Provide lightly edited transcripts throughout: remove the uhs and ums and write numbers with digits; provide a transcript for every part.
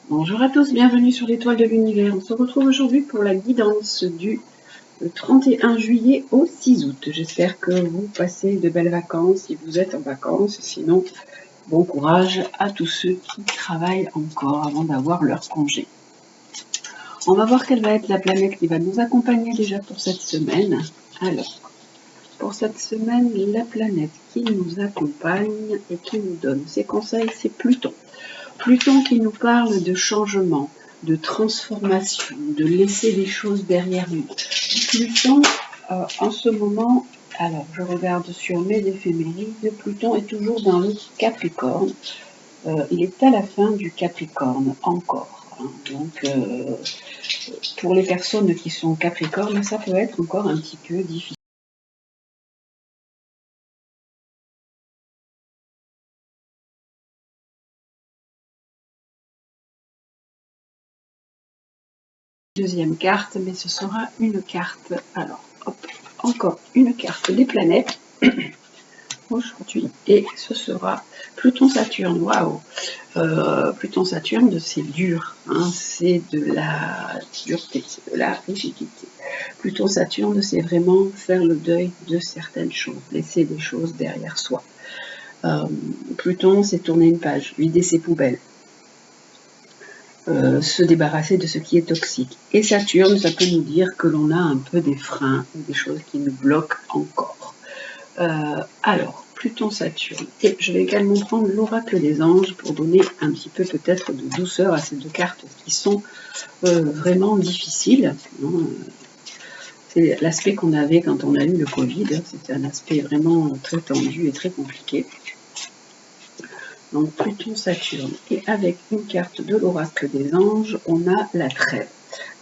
Bonjour à tous, bienvenue sur l'étoile de l'univers. On se retrouve aujourd'hui pour la guidance du 31 juillet au 6 août. J'espère que vous passez de belles vacances si vous êtes en vacances. Sinon, bon courage à tous ceux qui travaillent encore avant d'avoir leur congé. On va voir quelle va être la planète qui va nous accompagner déjà pour cette semaine. Alors, pour cette semaine, la planète qui nous accompagne et qui nous donne ses conseils, c'est Pluton. Pluton qui nous parle de changement, de transformation, de laisser les choses derrière nous. Pluton, en ce moment, alors je regarde sur mes éphémérides, Pluton est toujours dans le Capricorne. Il est à la fin du Capricorne, encore. Donc, pour les personnes qui sont Capricorne, ça peut être encore un petit peu difficile. Deuxième carte, mais ce sera une carte. Alors, hop, encore une carte des planètes aujourd'hui, et ce sera Pluton-Saturne. Waouh! Pluton-Saturne, c'est dur, hein, c'est de la dureté, c'est de la rigidité. Pluton-Saturne, c'est vraiment faire le deuil de certaines choses, laisser des choses derrière soi. Pluton, c'est tourner une page, vider ses poubelles. Se débarrasser de ce qui est toxique. Et Saturne, ça peut nous dire que l'on a un peu des freins, des choses qui nous bloquent encore. Alors, Pluton-Saturne. Et je vais également prendre l'oracle des anges pour donner un petit peu peut-être de douceur à ces deux cartes qui sont vraiment difficiles. C'est l'aspect qu'on avait quand on a eu le Covid. C'était un aspect vraiment très tendu et très compliqué. Donc Pluton-Saturne. Et avec une carte de l'oracle des anges, on a la trêve.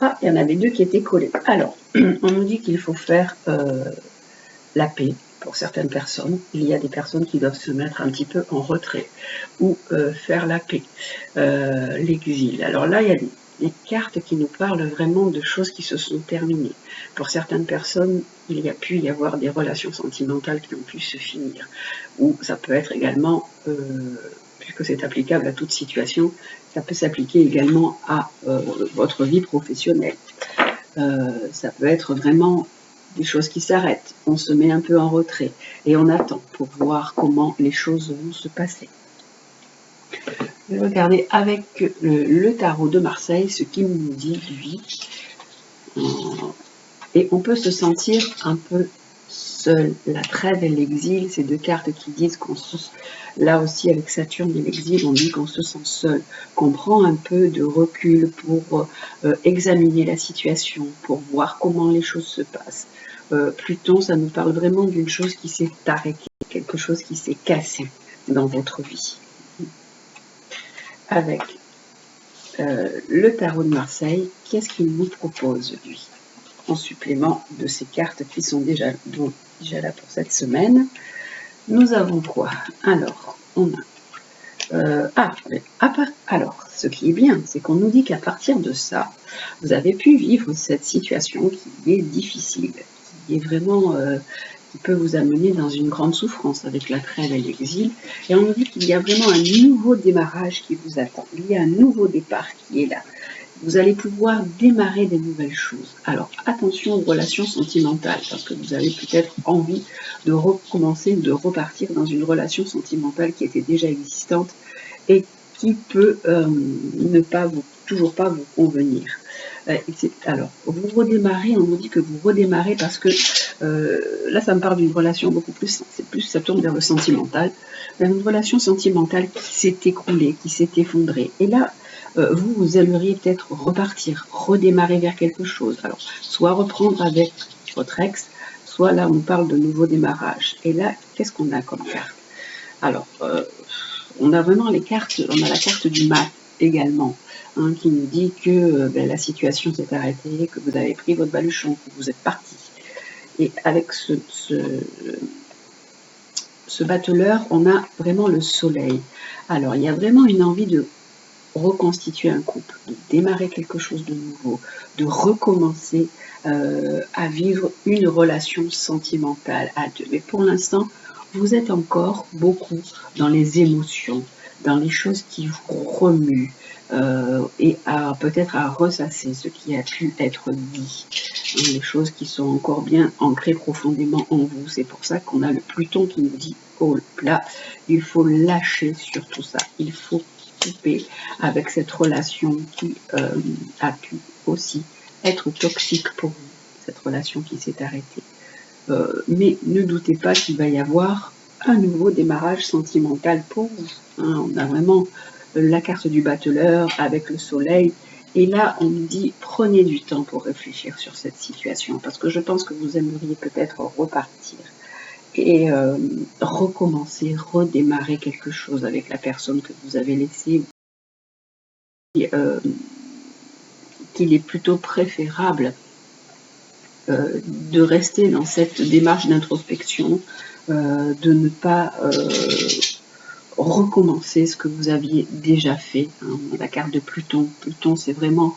Ah, il y en avait deux qui étaient collés. Alors, on nous dit qu'il faut faire la paix pour certaines personnes. Il y a des personnes qui doivent se mettre un petit peu en retrait ou faire la paix, l'exil. Alors là, il y a des cartes qui nous parlent vraiment de choses qui se sont terminées. Pour certaines personnes, il y a pu y avoir des relations sentimentales qui ont pu se finir. Ou ça peut être également, puisque c'est applicable à toute situation, ça peut s'appliquer également à votre vie professionnelle. Ça peut être vraiment des choses qui s'arrêtent. On se met un peu en retrait et on attend pour voir comment les choses vont se passer. Je vais regarder avec le tarot de Marseille ce qu'il nous dit, lui. Et on peut se sentir un peu seul. La trêve et l'exil, c'est deux cartes qui disent qu'on se... Là aussi, avec Saturne et l'exil, on dit qu'on se sent seul, qu'on prend un peu de recul pour examiner la situation, pour voir comment les choses se passent. Pluton, ça nous parle vraiment d'une chose qui s'est arrêtée, quelque chose qui s'est cassé dans votre vie. Avec le tarot de Marseille, qu'est-ce qu'il nous propose, lui, en supplément de ces cartes qui sont déjà là pour cette semaine? Nous avons quoi? Alors, on a... alors, ce qui est bien, c'est qu'on nous dit qu'à partir de ça, vous avez pu vivre cette situation qui est difficile, qui est vraiment... qui peut vous amener dans une grande souffrance avec la trêve et l'exil. Et on nous dit qu'il y a vraiment un nouveau démarrage qui vous attend. Il y a un nouveau départ qui est là. Vous allez pouvoir démarrer des nouvelles choses. Alors, attention aux relations sentimentales, parce que vous avez peut-être envie de recommencer, de repartir dans une relation sentimentale qui était déjà existante et qui peut toujours pas vous convenir. Alors, vous redémarrez, on nous dit que vous redémarrez parce que là, ça me parle d'une relation beaucoup plus, c'est plus, ça tourne vers le sentimental, une relation sentimentale qui s'est écroulée, qui s'est effondrée. Et là, vous aimeriez peut-être repartir, redémarrer vers quelque chose. Alors, soit reprendre avec votre ex, soit là, on parle de nouveau démarrage. Et là, qu'est-ce qu'on a comme carte? Alors, on a vraiment les cartes, on a la carte du mat également, hein, qui nous dit que la situation s'est arrêtée, que vous avez pris votre baluchon, que vous êtes parti. Et avec ce battleur, on a vraiment le soleil. Alors, il y a vraiment une envie de reconstituer un couple, de démarrer quelque chose de nouveau, de recommencer à vivre une relation sentimentale à deux. Mais pour l'instant, vous êtes encore beaucoup dans les émotions, dans les choses qui vous remuent, et peut-être à ressasser ce qui a pu être dit, les choses qui sont encore bien ancrées profondément en vous. C'est pour ça qu'on a le Pluton qui nous dit, oh là, il faut lâcher sur tout ça, il faut couper avec cette relation qui a pu aussi être toxique pour vous, cette relation qui s'est arrêtée. Mais ne doutez pas qu'il va y avoir un nouveau démarrage sentimental pour vous. On a vraiment la carte du battleur avec le soleil. Et là, on nous dit, prenez du temps pour réfléchir sur cette situation, parce que je pense que vous aimeriez peut-être repartir et recommencer, redémarrer quelque chose avec la personne que vous avez laissée. Qu'il est plutôt préférable de rester dans cette démarche d'introspection, de ne pas recommencer ce que vous aviez déjà fait. La carte de Pluton, Pluton c'est vraiment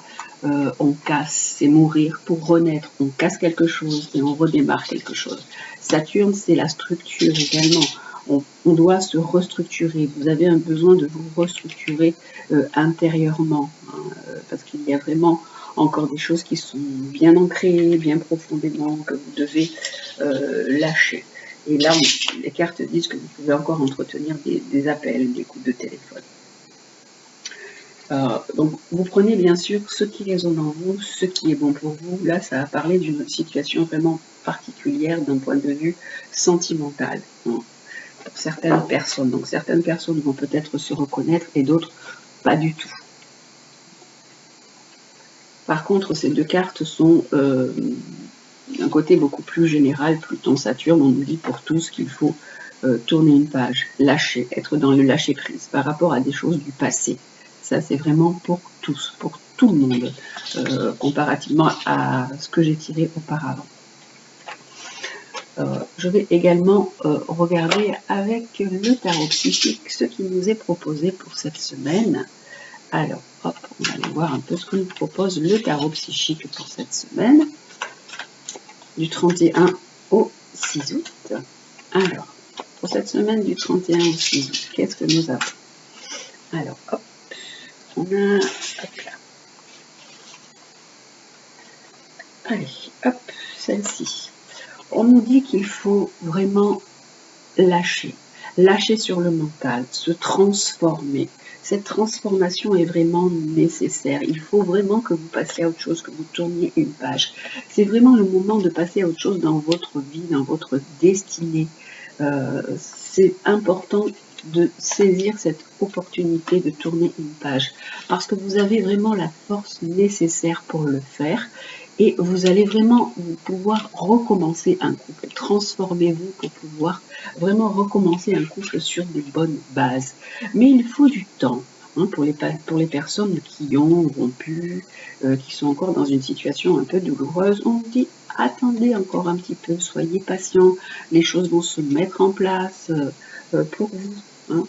on casse, c'est mourir pour renaître, on casse quelque chose et on redémarre quelque chose. Saturne c'est la structure également, on doit se restructurer, vous avez un besoin de vous restructurer intérieurement, parce qu'il y a vraiment encore des choses qui sont bien ancrées, bien profondément, que vous devez lâcher. Et là, les cartes disent que vous pouvez encore entretenir des appels, des coups de téléphone. Donc, vous prenez bien sûr ce qui résonne en vous, ce qui est bon pour vous. Là, ça a parlé d'une situation vraiment particulière d'un point de vue sentimental, pour certaines personnes. Donc, certaines personnes vont peut-être se reconnaître et d'autres pas du tout. Par contre, ces deux cartes sont d'un côté beaucoup plus général, Pluton-Saturne, on nous dit pour tous qu'il faut tourner une page, lâcher, être dans le lâcher-prise par rapport à des choses du passé. Ça, c'est vraiment pour tous, pour tout le monde, comparativement à ce que j'ai tiré auparavant. Je vais également regarder avec le tarot psychique ce qui nous est proposé pour cette semaine. Alors, hop, on va aller voir un peu ce que nous propose le tarot psychique pour cette semaine, du 31 au 6 août. Alors, pour cette semaine du 31 au 6 août, qu'est-ce que nous avons? Alors, hop, on a, hop là. Allez, hop, celle-ci. On nous dit qu'il faut vraiment lâcher sur le mental, se transformer. Cette transformation est vraiment nécessaire. Il faut vraiment que vous passiez à autre chose, que vous tourniez une page. C'est vraiment le moment de passer à autre chose dans votre vie, dans votre destinée. C'est important de saisir cette opportunité de tourner une page parce que vous avez vraiment la force nécessaire pour le faire. Et vous allez vraiment pouvoir recommencer un couple. Transformez-vous pour pouvoir vraiment recommencer un couple sur des bonnes bases. Mais il faut du temps pour les personnes qui ont rompu, qui sont encore dans une situation un peu douloureuse. On vous dit, attendez encore un petit peu, soyez patient, les choses vont se mettre en place pour vous.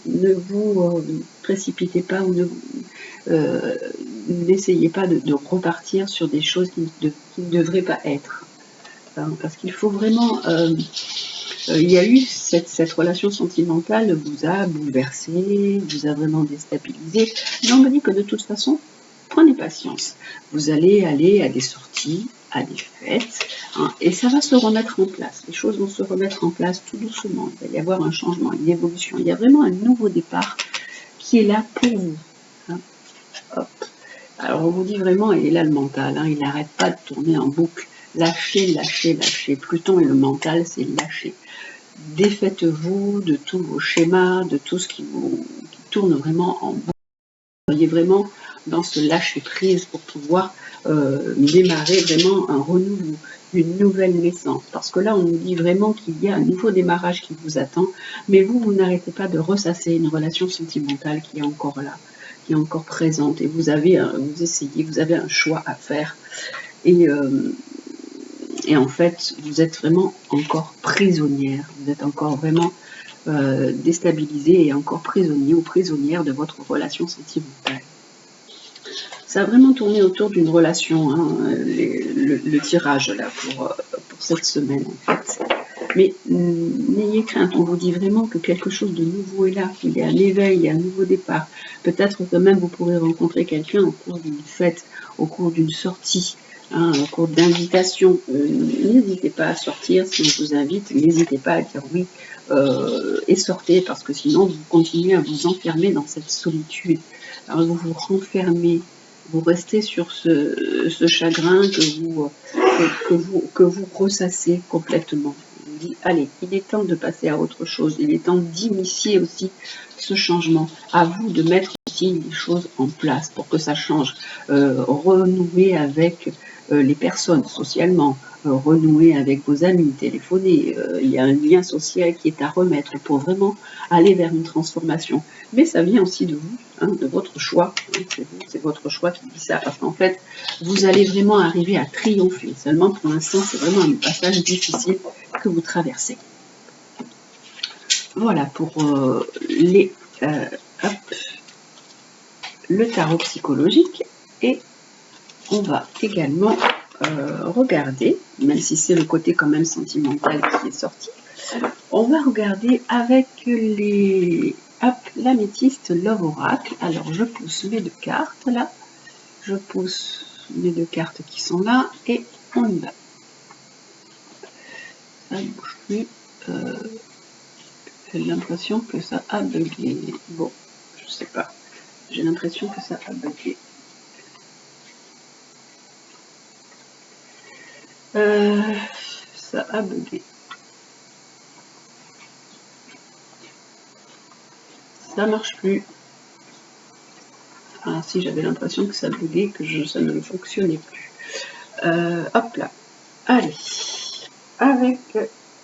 Ne vous précipitez pas ou n'essayez pas de repartir sur des choses qui ne devraient pas être. Parce qu'il faut vraiment... il y a eu cette relation sentimentale vous a bouleversé, vous a vraiment déstabilisé. Mais on me dit que de toute façon, prenez patience. Vous allez aller à des sorties, à des fêtes, et ça va se remettre en place. Les choses vont se remettre en place tout doucement. Il va y avoir un changement, une évolution. Il y a vraiment un nouveau départ qui est là pour vous. Hop. Alors on vous dit vraiment, il est là le mental, il n'arrête pas de tourner en boucle. Lâchez, lâchez, lâchez. Pluton et le mental, c'est lâcher. Défaites-vous de tous vos schémas, de tout ce qui tourne vraiment en boucle. Soyez vraiment dans ce lâcher-prise pour pouvoir démarrer vraiment un renouveau, une nouvelle naissance. Parce que là, on nous dit vraiment qu'il y a un nouveau démarrage qui vous attend, mais vous n'arrêtez pas de ressasser une relation sentimentale qui est encore là, qui est encore présente, et vous avez un choix à faire. Et en fait, vous êtes vraiment encore prisonnière, vous êtes encore vraiment déstabilisé et encore prisonnier ou prisonnière de votre relation sentimentale. Ça a vraiment tourné autour d'une relation, le tirage là pour cette semaine en fait. Mais n'ayez crainte, on vous dit vraiment que quelque chose de nouveau est là, qu'il y a un éveil, il y a un nouveau départ. Peut-être que même vous pourrez rencontrer quelqu'un au cours d'une fête, au cours d'une sortie, au cours d'invitation. N'hésitez pas à sortir si on vous invite, n'hésitez pas à dire oui et sortez, parce que sinon vous continuez à vous enfermer dans cette solitude. Alors, vous vous renfermez, vous restez sur ce chagrin que vous ressassez complètement. On dit, allez, il est temps de passer à autre chose, il est temps d'initier aussi ce changement. À vous de mettre aussi les choses en place pour que ça change. Renouer avec les personnes socialement, renouer avec vos amis, téléphoner. Il y a un lien social qui est à remettre pour vraiment aller vers une transformation. Mais ça vient aussi de vous, de votre choix. C'est votre choix qui dit ça, parce qu'en fait, vous allez vraiment arriver à triompher. Seulement, pour l'instant, c'est vraiment un passage difficile que vous traversez. Voilà pour le tarot psychologique. Et on va également regarder, même si c'est le côté quand même sentimental qui est sorti, on va regarder avec l'améthyste Love Oracle. Alors je pousse mes 2 cartes là, je pousse mes 2 cartes qui sont là et on y va. Ça ne bouge plus. J'ai l'impression que ça a bugué. Bon, je sais pas. J'ai l'impression que ça a bugué. Ça a bugué. Ça marche plus. Ah, si, j'avais l'impression que ça buguait, que ça ne fonctionnait plus. Hop là. Allez. Avec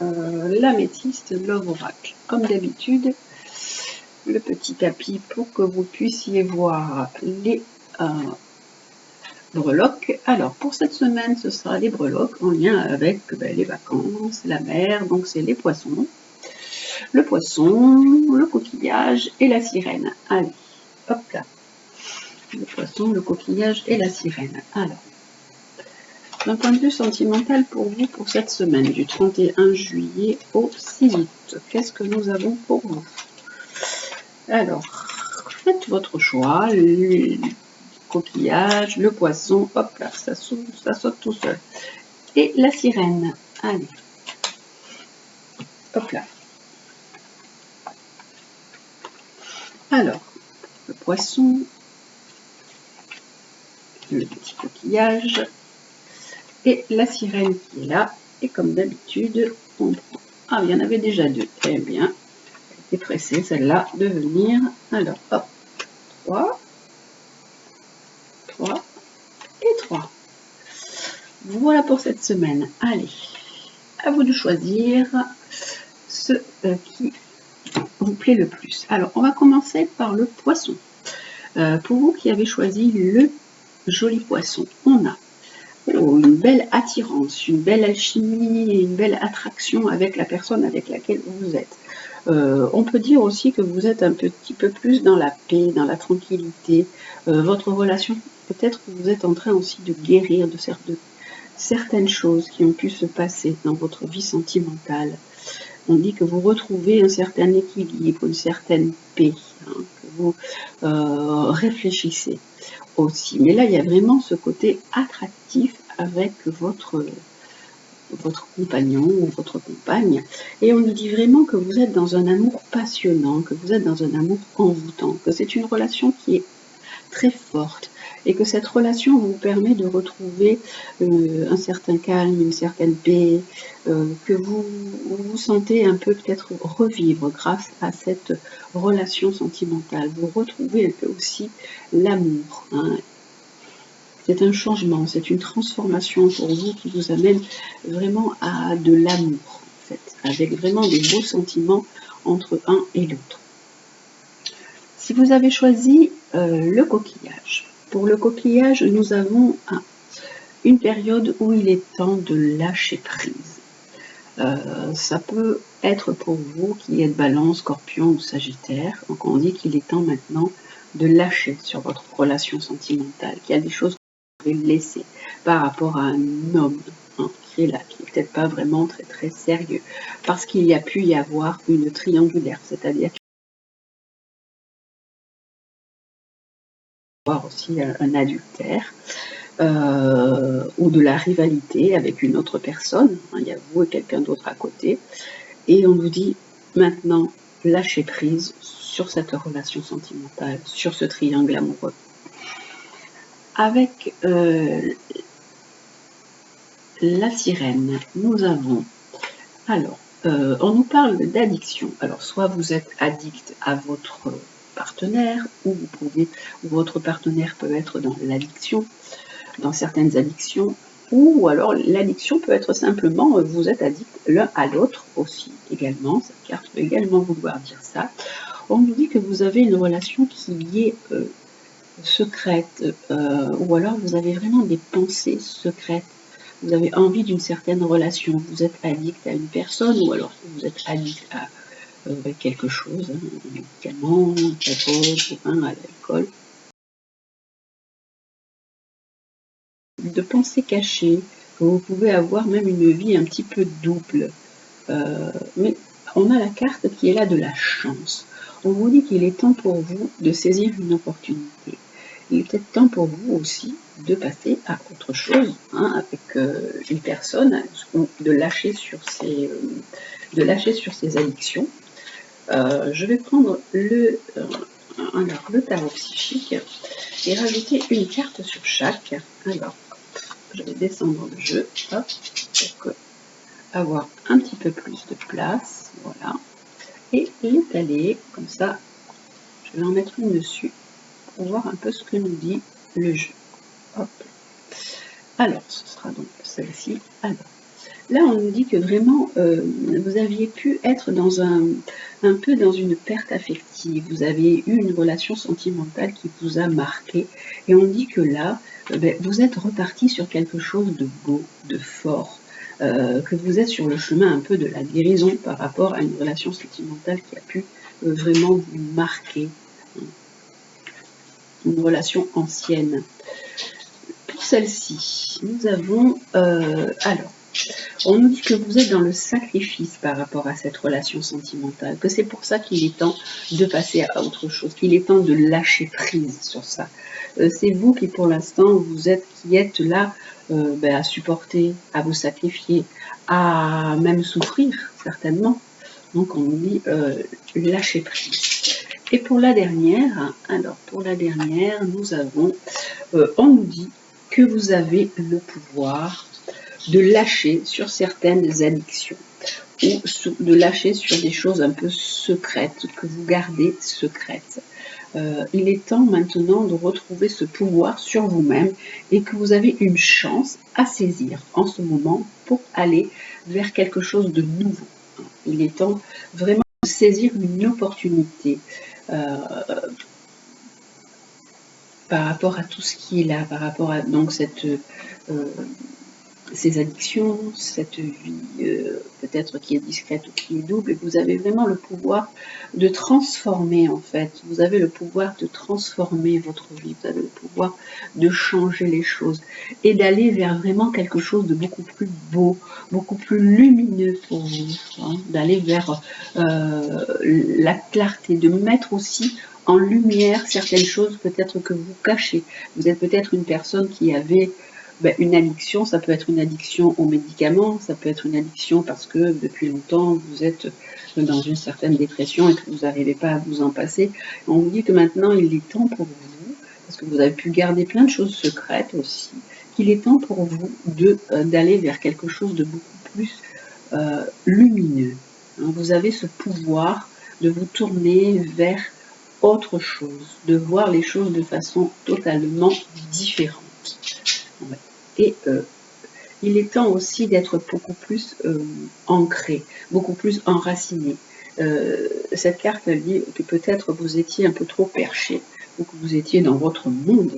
l'améthyste Love Oracle. Comme d'habitude, le petit tapis pour que vous puissiez voir les breloques. Alors, pour cette semaine, ce sera des breloques en lien avec les vacances, la mer, donc c'est les poissons. Le poisson, le coquillage et la sirène. Allez, hop là. Le poisson, le coquillage et la sirène. Alors, d'un point de vue sentimental pour vous pour cette semaine, du 31 juillet au 6 août, qu'est-ce que nous avons pour vous? Alors, faites votre choix, le coquillage, le poisson, hop là, ça saute tout seul. Et la sirène, allez, hop là. Alors, le poisson, le petit coquillage et la sirène qui est là. Et comme d'habitude, on prend... Ah, il y en avait déjà 2. Eh bien, elle est pressée celle-là de venir. Alors, hop, 3 et 3. Voilà pour cette semaine. Allez, à vous de choisir ce qui vous plaît le plus. Alors, on va commencer par le poisson. Pour vous qui avez choisi le joli poisson, on a une belle attirance, une belle alchimie et une belle attraction avec la personne avec laquelle vous êtes. On peut dire aussi que vous êtes un petit peu plus dans la paix, dans la tranquillité. Votre relation, peut-être que vous êtes en train aussi de guérir de certaines choses qui ont pu se passer dans votre vie sentimentale. On dit que vous retrouvez un certain équilibre, une certaine paix, que vous réfléchissez aussi. Mais là, il y a vraiment ce côté attractif avec votre compagnon ou votre compagne. Et on nous dit vraiment que vous êtes dans un amour passionnant, que vous êtes dans un amour envoûtant, que c'est une relation qui est très forte et que cette relation vous permet de retrouver un certain calme, une certaine paix, que vous vous sentez un peu peut-être revivre grâce à cette relation sentimentale. Vous retrouvez un peu aussi l'amour. C'est un changement, c'est une transformation pour vous qui vous amène vraiment à de l'amour, en fait, avec vraiment des beaux sentiments entre un et l'autre. Si vous avez choisi le coquillage, pour le coquillage, nous avons une période où il est temps de lâcher prise. Ça peut être pour vous qui êtes Balance, Scorpion ou Sagittaire. Donc on dit qu'il est temps maintenant de lâcher sur votre relation sentimentale, qu'il y a des choses que vous devez laisser par rapport à un homme qui est là, qui n'est peut-être pas vraiment très très sérieux, parce qu'il y a pu y avoir une triangulaire, c'est-à-dire avoir aussi un adultère, ou de la rivalité avec une autre personne, hein, il y a vous et quelqu'un d'autre à côté, et on vous dit maintenant lâchez prise sur cette relation sentimentale, sur ce triangle amoureux. Avec la sirène, nous avons, alors, on nous parle d'addiction. Alors, soit vous êtes addict à votre partenaire, ou votre partenaire peut être dans l'addiction, dans certaines addictions, ou alors l'addiction peut être simplement vous êtes addict l'un à l'autre aussi, également. Cette carte peut également vouloir dire ça. On nous dit que vous avez une relation qui est secrète, ou alors vous avez vraiment des pensées secrètes. Vous avez envie d'une certaine relation, vous êtes addict à une personne, ou alors vous êtes addict à quelque chose, hein, un médicament, à la drogue, au vin, à l'alcool. De pensées cachées, vous pouvez avoir même une vie un petit peu double. Mais on a la carte qui est là de la chance. On vous dit qu'il est temps pour vous de saisir une opportunité. Il est peut-être temps pour vous aussi de passer à autre chose, hein, avec une personne, de lâcher sur ses addictions. Je vais prendre le tarot psychique et rajouter une carte sur chaque. Alors, je vais descendre le jeu, hop, pour avoir un petit peu plus de place, voilà, et l'étaler, comme ça, je vais en mettre une dessus, pour voir un peu ce que nous dit le jeu. Hop. Alors, ce sera donc celle-ci. Alors, là, on nous dit que vraiment, vous aviez pu être dans un peu dans une perte affective. Vous avez eu une relation sentimentale qui vous a marqué. Et on dit que là, vous êtes reparti sur quelque chose de beau, de fort. Que vous êtes sur le chemin un peu de la guérison par rapport à une relation sentimentale qui a pu vraiment vous marquer. Une relation ancienne. Pour celle-ci, nous avons... alors, on nous dit que vous êtes dans le sacrifice par rapport à cette relation sentimentale, que c'est pour ça qu'il est temps de passer à autre chose, qu'il est temps de lâcher prise sur ça. C'est vous qui, pour l'instant, qui êtes là à supporter, à vous sacrifier, à même souffrir, certainement. Donc, on nous dit lâcher prise. Et pour la dernière, nous avons, on nous dit que vous avez le pouvoir de lâcher sur certaines addictions ou de lâcher sur des choses un peu secrètes que vous gardez secrètes. Il est temps maintenant de retrouver ce pouvoir sur vous-même et que vous avez une chance à saisir en ce moment pour aller vers quelque chose de nouveau. Il est temps vraiment de saisir une opportunité par rapport à tout ce qui est là, par rapport à donc ces addictions, cette vie peut-être qui est discrète ou qui est double, et vous avez vraiment le pouvoir de transformer en fait, vous avez le pouvoir de transformer votre vie, vous avez le pouvoir de changer les choses et d'aller vers vraiment quelque chose de beaucoup plus beau, beaucoup plus lumineux pour vous, hein, d'aller vers la clarté, de mettre aussi en lumière certaines choses peut-être que vous cachez. Vous êtes peut-être une personne qui avait une addiction, ça peut être une addiction aux médicaments, ça peut être une addiction parce que depuis longtemps vous êtes dans une certaine dépression et que vous n'arrivez pas à vous en passer. On vous dit que maintenant il est temps pour vous, parce que vous avez pu garder plein de choses secrètes aussi, qu'il est temps pour vous d'aller vers quelque chose de beaucoup plus lumineux. Vous avez ce pouvoir de vous tourner vers autre chose, de voir les choses de façon totalement différente. Et il est temps aussi d'être beaucoup plus ancré, beaucoup plus enraciné. Cette carte elle dit que peut-être vous étiez un peu trop perché ou que vous étiez dans votre monde.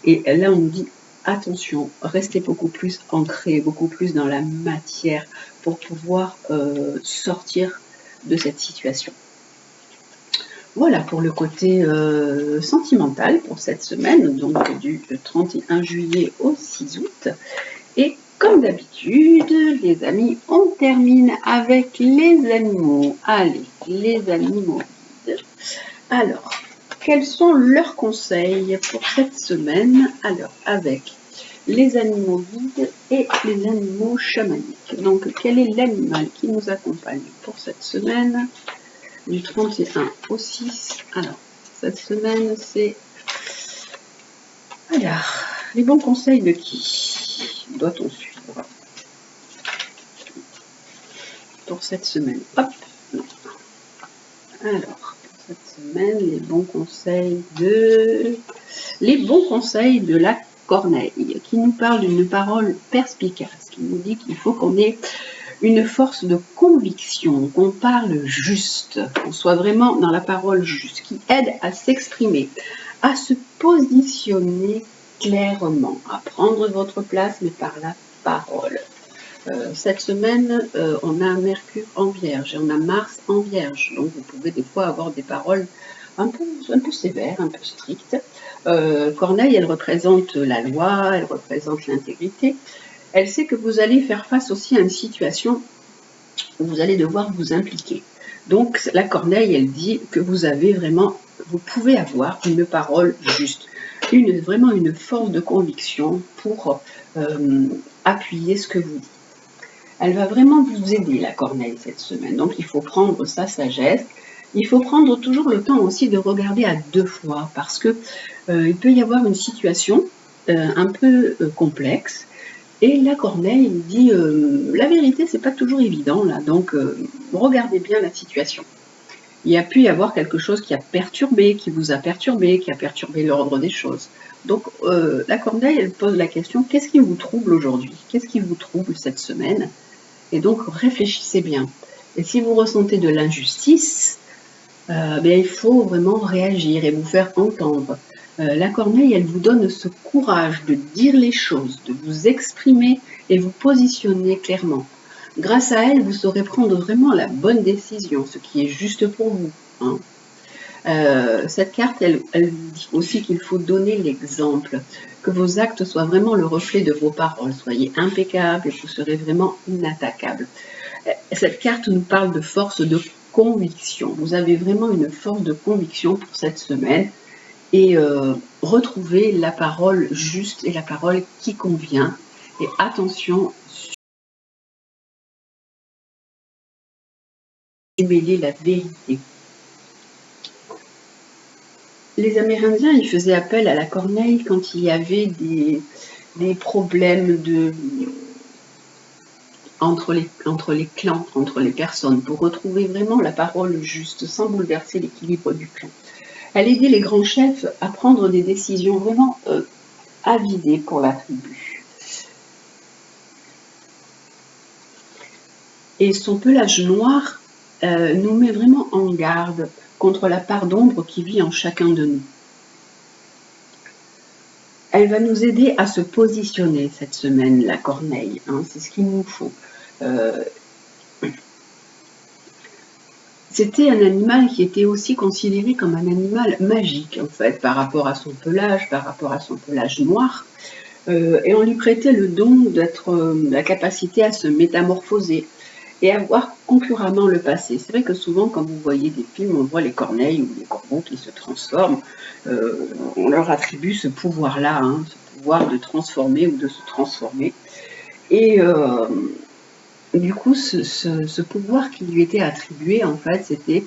Et là, on nous dit attention, restez beaucoup plus ancré, beaucoup plus dans la matière pour pouvoir sortir de cette situation. Voilà pour le côté sentimental pour cette semaine, donc du 31 juillet au 6 août. Et Comme d'habitude, les amis, on termine avec les animaux. Allez, les animaux guides. Alors, quels sont leurs conseils pour cette semaine? Alors, avec les animaux guides et les animaux chamaniques. Donc, quel est l'animal qui nous accompagne pour cette semaine du 31 au 6? Alors, cette semaine, c'est... Alors, les bons conseils de qui doit-on suivre pour cette semaine? Hop, non. Alors, pour cette semaine, les bons conseils de la corneille, qui nous parle d'une parole perspicace, qui nous dit qu'il faut qu'on ait une force de conviction, qu'on parle juste, qu'on soit vraiment dans la parole juste, qui aide à s'exprimer, à se positionner clairement, à prendre votre place, mais par la parole. Cette semaine, on a Mercure en Vierge et on a Mars en Vierge, donc vous pouvez des fois avoir des paroles un peu sévères, un peu strictes. Corneille, elle représente la loi, elle représente l'intégrité. Elle sait que vous allez faire face aussi à une situation où vous allez devoir vous impliquer. Donc la Corneille, elle dit que vous pouvez avoir une parole juste, vraiment une force de conviction pour appuyer ce que vous dites. Elle va vraiment vous aider, la Corneille, cette semaine. Donc il faut prendre sa sagesse. Il faut prendre toujours le temps aussi de regarder à 2 fois, parce que il peut y avoir une situation un peu complexe. Et la Corneille dit la vérité, c'est pas toujours évident là, donc regardez bien la situation. Il y a pu y avoir quelque chose qui vous a perturbé, qui a perturbé l'ordre des choses. Donc la Corneille, elle pose la question, qu'est-ce qui vous trouble aujourd'hui? Qu'est-ce qui vous trouble cette semaine? Et donc réfléchissez bien. Et si vous ressentez de l'injustice, il faut vraiment réagir et vous faire entendre. La Corneille, elle vous donne ce courage de dire les choses, de vous exprimer et vous positionner clairement. Grâce à elle, vous saurez prendre vraiment la bonne décision, ce qui est juste pour vous. Hein. Cette carte, elle dit aussi qu'il faut donner l'exemple, que vos actes soient vraiment le reflet de vos paroles. Soyez impeccable et vous serez vraiment inattaquable. Cette carte nous parle de force de conviction. Vous avez vraiment une force de conviction pour cette semaine et retrouvez la parole juste et la parole qui convient. Et attention, mêler la vérité. Les Amérindiens, ils faisaient appel à la Corneille quand il y avait des problèmes entre les clans, entre les personnes, pour retrouver vraiment la parole juste, sans bouleverser l'équilibre du clan. Elle aidait les grands chefs à prendre des décisions vraiment avisées pour la tribu. Et son pelage noir nous met vraiment en garde contre la part d'ombre qui vit en chacun de nous. Elle va nous aider à se positionner cette semaine, la Corneille, hein, c'est ce qu'il nous faut. C'était un animal qui était aussi considéré comme un animal magique, en fait, par rapport à son pelage noir. Et on lui prêtait le don d'être la capacité à se métamorphoser et à voir concurremment le passé. C'est vrai que souvent, quand vous voyez des films, on voit les corneilles ou les corbeaux qui se transforment. On leur attribue ce pouvoir-là, hein, ce pouvoir de transformer ou de se transformer. Et du coup, ce pouvoir qui lui était attribué, en fait, c'était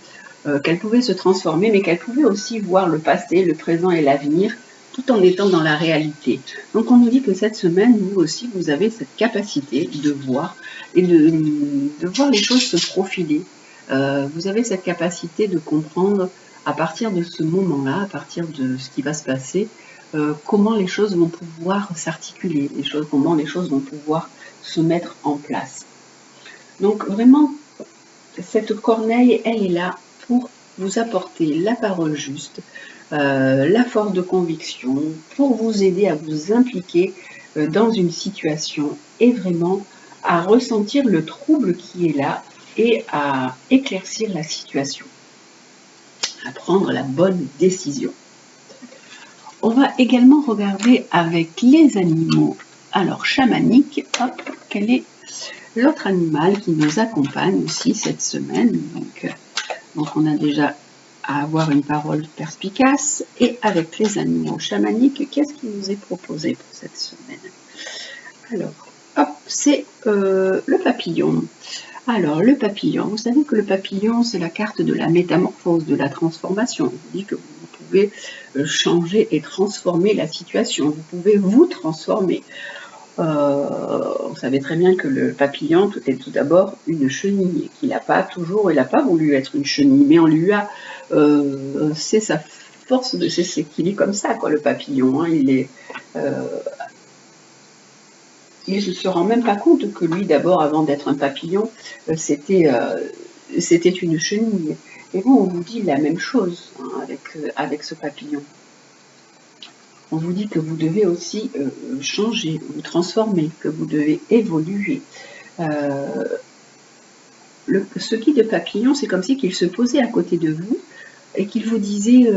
qu'elle pouvait se transformer, mais qu'elle pouvait aussi voir le passé, le présent et l'avenir, tout en étant dans la réalité. Donc on nous dit que cette semaine, vous aussi, vous avez cette capacité de voir et de voir les choses se profiler. Vous avez cette capacité de comprendre à partir de ce moment-là, à partir de ce qui va se passer, comment les choses vont pouvoir s'articuler, comment les choses vont pouvoir se mettre en place. Donc vraiment, cette corneille, elle est là pour vous apporter la parole juste, la force de conviction, pour vous aider à vous impliquer dans une situation et vraiment à ressentir le trouble qui est là et à éclaircir la situation, à prendre la bonne décision. On va également regarder avec les animaux Alors, chamanique, hop, quel est l'autre animal qui nous accompagne aussi cette semaine? Donc on a déjà à avoir une parole perspicace. Et avec les animaux chamaniques, qu'est-ce qui nous est proposé pour cette semaine? Alors, hop, c'est le papillon. Alors, le papillon, vous savez que le papillon, c'est la carte de la métamorphose, de la transformation. On vous dit que vous pouvez changer et transformer la situation. Vous pouvez vous transformer. On savait très bien que le papillon, tout d'abord une chenille, qu'il n'a pas toujours, il n'a pas voulu être une chenille, mais on lui a, c'est sa force, c'est qu'il est comme ça, quoi, le papillon. Hein, il ne se rend même pas compte que lui, d'abord, avant d'être un papillon, c'était une chenille. Et bon, on vous dit la même chose, hein, avec ce papillon. On vous dit que vous devez aussi changer, vous transformer, que vous devez évoluer. Ce guide papillon, c'est comme si qu'il se posait à côté de vous et qu'il vous disait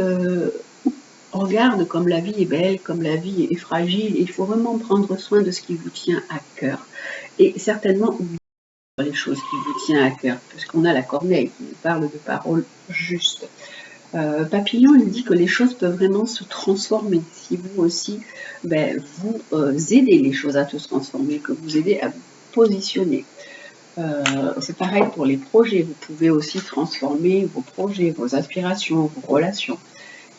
regarde comme la vie est belle, comme la vie est fragile, il faut vraiment prendre soin de ce qui vous tient à cœur. Et certainement les choses qui vous tiennent à cœur, puisqu'on a la corneille qui nous parle de paroles justes. Papillon, il dit que les choses peuvent vraiment se transformer. Si vous aussi, vous aidez les choses à se transformer, que vous aidez à vous positionner. C'est pareil pour les projets. Vous pouvez aussi transformer vos projets, vos aspirations, vos relations.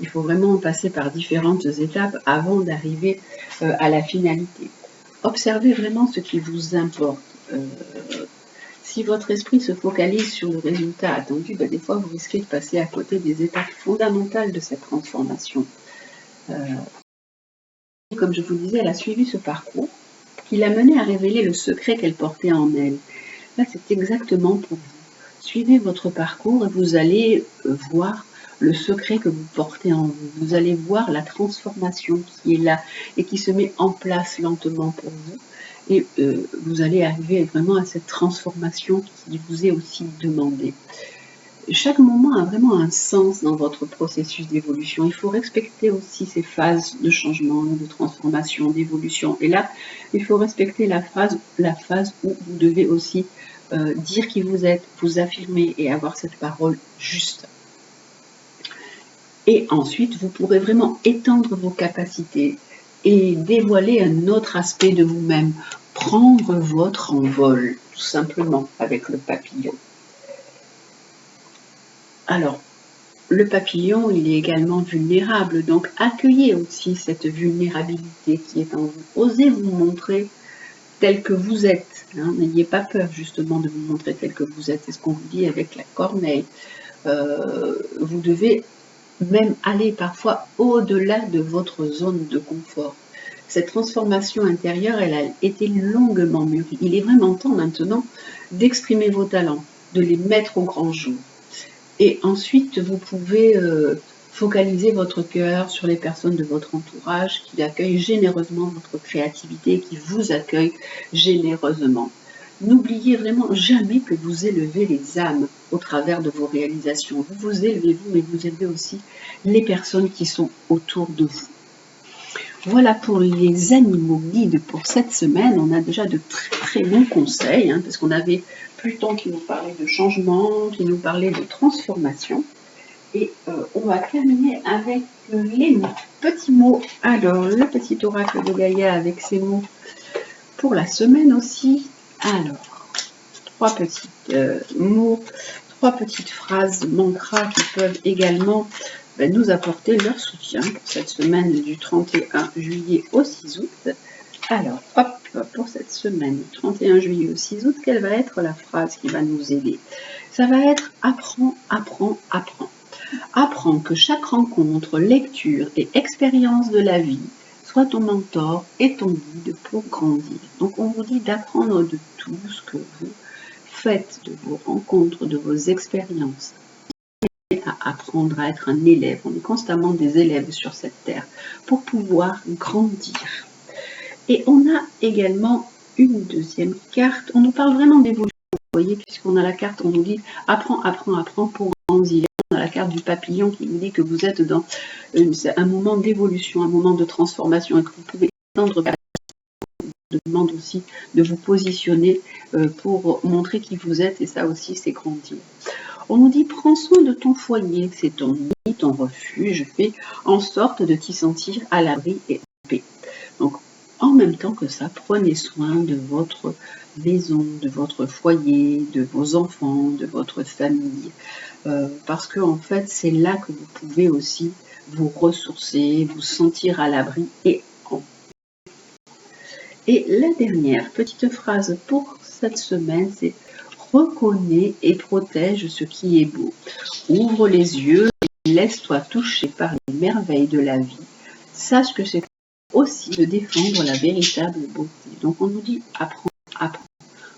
Il faut vraiment passer par différentes étapes avant d'arriver à la finalité. Observez vraiment ce qui vous importe. Si votre esprit se focalise sur le résultat attendu, des fois vous risquez de passer à côté des étapes fondamentales de cette transformation. Comme je vous le disais, elle a suivi ce parcours qui l'a menée à révéler le secret qu'elle portait en elle. Là, c'est exactement pour vous. Suivez votre parcours et vous allez voir le secret que vous portez en vous. Vous allez voir la transformation qui est là et qui se met en place lentement pour vous. Et vous allez arriver vraiment à cette transformation qui vous est aussi demandée. Chaque moment a vraiment un sens dans votre processus d'évolution. Il faut respecter aussi ces phases de changement, de transformation, d'évolution. Et là, il faut respecter la phase où vous devez aussi dire qui vous êtes, vous affirmer et avoir cette parole juste. Et ensuite, vous pourrez vraiment étendre vos capacités et dévoiler un autre aspect de vous-même, prendre votre envol, tout simplement, avec le papillon. Alors, le papillon, il est également vulnérable, donc accueillez aussi cette vulnérabilité qui est en vous. Osez vous montrer tel que vous êtes. Hein. N'ayez pas peur justement de vous montrer tel que vous êtes. C'est ce qu'on vous dit avec la corneille. Vous devez même aller parfois au-delà de votre zone de confort. Cette transformation intérieure, elle a été longuement mûrie. Il est vraiment temps maintenant d'exprimer vos talents, de les mettre au grand jour. Et ensuite, vous pouvez focaliser votre cœur sur les personnes de votre entourage qui accueillent généreusement votre créativité et qui vous accueillent généreusement. N'oubliez vraiment jamais que vous élevez les âmes au travers de vos réalisations. Vous vous élevez vous, mais vous élevez aussi les personnes qui sont autour de vous. Voilà pour les animaux guides pour cette semaine. On a déjà de très très bons conseils, parce qu'on avait Pluton qui nous parlait de changement, qui nous parlait de transformation. Et on va terminer avec les petits mots. Alors, le petit oracle de Gaïa avec ses mots pour la semaine aussi. Alors, 3 petits mots, 3 petites phrases, mantras qui peuvent également nous apporter leur soutien pour cette semaine du 31 juillet au 6 août. Alors, hop, pour cette semaine du 31 juillet au 6 août, quelle va être la phrase qui va nous aider? Ça va être « Apprends, apprends, apprends ». Apprends que chaque rencontre, lecture et expérience de la vie soit ton mentor et ton guide pour grandir. Donc on vous dit d'apprendre de tout ce que vous faites, de vos rencontres, de vos expériences. À apprendre à être un élève. On est constamment des élèves sur cette terre pour pouvoir grandir. Et on a également une deuxième carte. On nous parle vraiment d'évolution. Vous voyez, puisqu'on a la carte, on nous dit apprends, apprends, apprends pour grandir. On a la carte du papillon qui nous dit que vous êtes dans un moment d'évolution, un moment de transformation et que vous pouvez étendre demande aussi de vous positionner pour montrer qui vous êtes, et ça aussi c'est grandir. On nous dit prends soin de ton foyer, c'est ton nid, ton refuge, fais en sorte de t'y sentir à l'abri et en paix. Donc en même temps que ça, prenez soin de votre maison, de votre foyer, de vos enfants, de votre famille, parce que en fait c'est là que vous pouvez aussi vous ressourcer, vous sentir à l'abri et en paix. Et la dernière petite phrase pour cette semaine, c'est reconnais et protège ce qui est beau. Ouvre les yeux et laisse-toi toucher par les merveilles de la vie. Sache que c'est aussi de défendre la véritable beauté. Donc on nous dit apprends, apprends.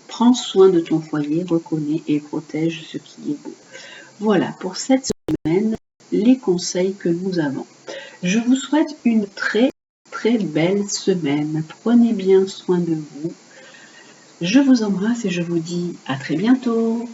Prends soin de ton foyer, reconnais et protège ce qui est beau. Voilà pour cette semaine les conseils que nous avons. Je vous souhaite une très belle semaine. Prenez bien soin de vous. Je vous embrasse et je vous dis à très bientôt.